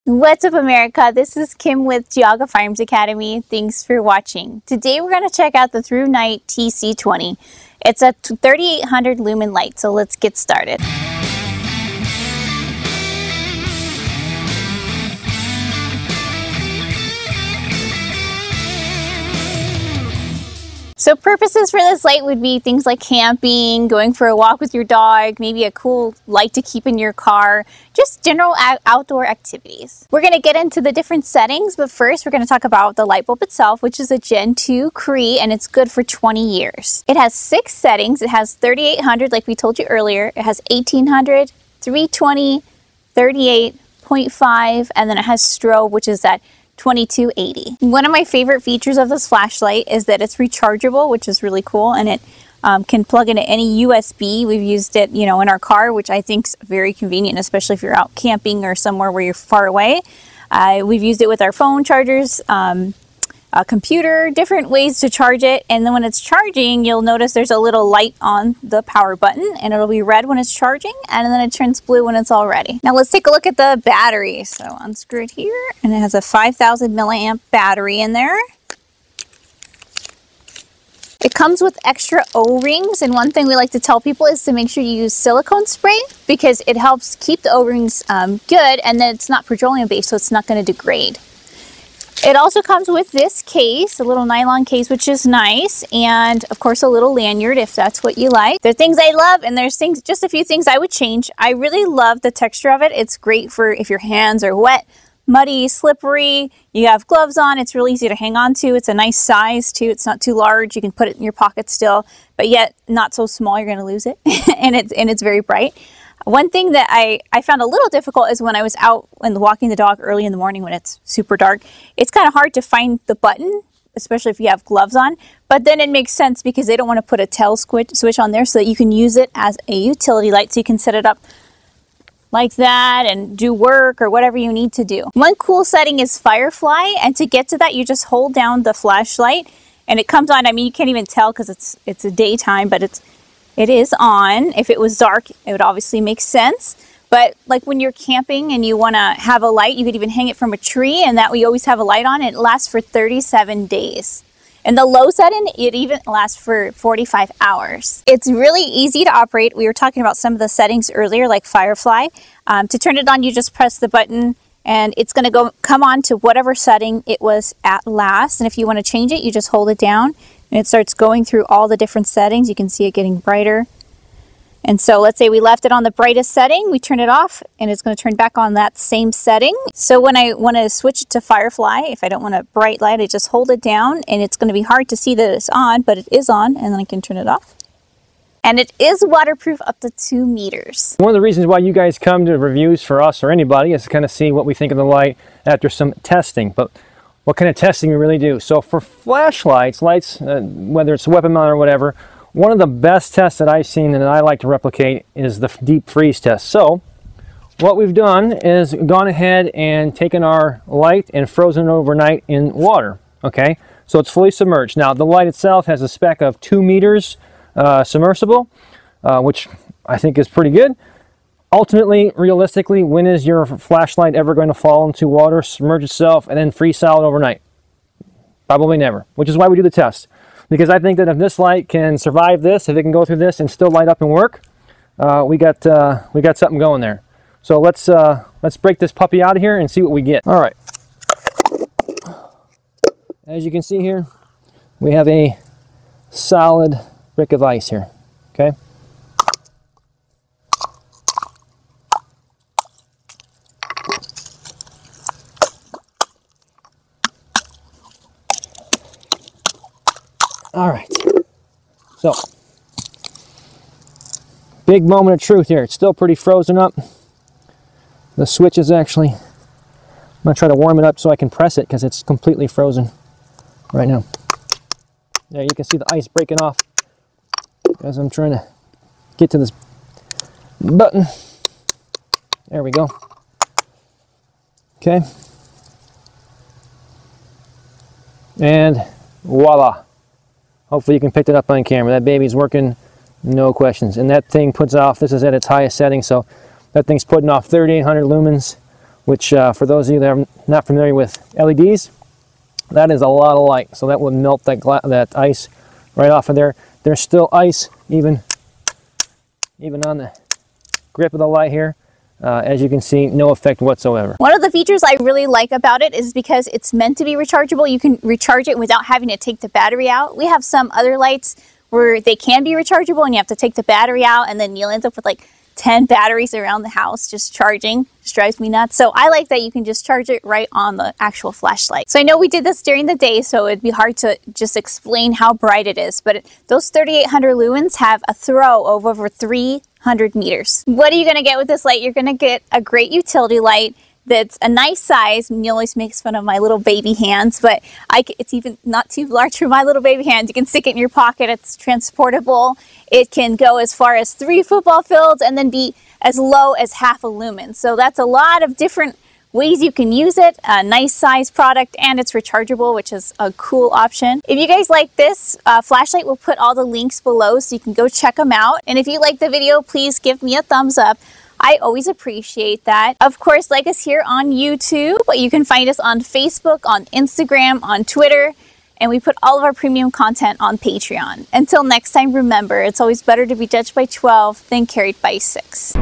What's up, America? This is Kim with Geauga Firearms Academy. Thanks for watching. Today we're going to check out the ThruNite TC20. It's a 3800 lumen light, so let's get started. So purposes for this light would be things like camping, going for a walk with your dog, maybe a cool light to keep in your car, just general outdoor activities. We're going to get into the different settings, but first we're going to talk about the light bulb itself, which is a Gen 2 Cree, and it's good for 20 years. It has 6 settings. It has 3800 like we told you earlier. It has 1800, 320, 38.5, and then it has strobe, which is that 2280. One of my favorite features of this flashlight is that it's rechargeable, which is really cool, and it can plug into any USB. We've used it, in our car, which I think is very convenient, especially if you're out camping or somewhere where you're far away. We've used it with our phone chargers, a computer, different ways to charge it. And then when it's charging, you'll notice there's a little light on the power button, and it'll be red when it's charging, and then it turns blue when it's all ready. Now let's take a look at the battery. So unscrew it here, and it has a 5000 milliamp battery in there. It comes with extra O-rings, and one thing we like to tell people is to make sure you use silicone spray because it helps keep the O-rings good, and then it's not petroleum based, so it's not going to degrade. It also comes with this case, a little nylon case, which is nice, and of course a little lanyard if that's what you like. There are things I love, and there's just a few things I would change. I really love the texture of it. It's great for if your hands are wet, muddy, slippery, you have gloves on. It's really easy to hang on to. It's a nice size too. It's not too large. You can put it in your pocket still, but yet not so small you're going to lose it. and it's very bright. One thing that I found a little difficult is when I was out and walking the dog early in the morning when it's super dark. It's kind of hard to find the button, especially if you have gloves on. But then it makes sense because they don't want to put a tail switch on there so that you can use it as a utility light. So you can set it up like that and do work or whatever you need to do. One cool setting is Firefly. And to get to that, you just hold down the flashlight and it comes on. I mean, you can't even tell because it's a daytime, but it is on. If it was dark, it would obviously make sense. But like when you're camping and you want to have a light, you could even hang it from a tree, and that way you always have a light on. It lasts for 37 days. And the low setting, it even lasts for 45 hours. It's really easy to operate. We were talking about some of the settings earlier, like Firefly. To turn it on, you just press the button, and it's going to come on to whatever setting it was at last. And if you want to change it, you just hold it down. And it starts going through all the different settings. You can see it getting brighter. And so let's say we left it on the brightest setting, we turn it off, and it's going to turn back on that same setting. So when I want to switch it to Firefly, if I don't want a bright light, I just hold it down, and it's going to be hard to see that it's on, but it is on, and then I can turn it off. And it is waterproof up to 2 meters. One of the reasons why you guys come to reviews for us or anybody is to kind of see what we think of the light after some testing. But what kind of testing we really do. So for flashlights, lights, whether it's weapon mount or whatever, one of the best tests that I've seen and that I like to replicate is the deep freeze test. So what we've done is gone ahead and taken our light and frozen it overnight in water. Okay, so it's fully submerged. Now the light itself has a spec of 2 meters submersible, which I think is pretty good. Ultimately, realistically, when is your flashlight ever going to fall into water, submerge itself, and then freeze solid overnight? Probably never, which is why we do the test. Because I think that if this light can survive this, if it can go through this and still light up and work, we got something going there. So let's break this puppy out of here and see what we get. All right. As you can see here, we have a solid brick of ice here. Okay. All right, so big moment of truth here. It's still pretty frozen up. The switch is actually, I'm gonna try to warm it up so I can press it because it's completely frozen right now. There, you can see the ice breaking off as I'm trying to get to this button. There we go. Okay. And voila. Hopefully you can pick it up on camera. That baby's working, no questions. And that thing puts off, this is at its highest setting, so that thing's putting off 3,800 lumens which for those of you that are not familiar with LEDs, that is a lot of light. So that would melt that ice right off of there. There's still ice even on the grip of the light here. As you can see, no effect whatsoever. One of the features I really like about it is because it's meant to be rechargeable. You can recharge it without having to take the battery out. We have some other lights where they can be rechargeable and you have to take the battery out, and then you'll end up with like 10 batteries around the house just charging. Just drives me nuts. So I like that you can just charge it right on the actual flashlight. So I know we did this during the day, so it'd be hard to just explain how bright it is, but those 3800 lumens have a throw of over 300 meters. What are you gonna get with this light? You're gonna get a great utility light that's a nice size. Neil always makes fun of my little baby hands, but it's even not too large for my little baby hands. You can stick it in your pocket. It's transportable. It can go as far as 3 football fields and then be as low as half a lumen. So that's a lot of different ways you can use it. A nice size product, and it's rechargeable, which is a cool option. If you guys like this flashlight, we'll put all the links below so you can go check them out. And if you like the video, please give me a thumbs up. I always appreciate that. Of course, like us here on YouTube, but you can find us on Facebook, on Instagram, on Twitter, and we put all of our premium content on Patreon. Until next time, remember, it's always better to be judged by 12 than carried by 6.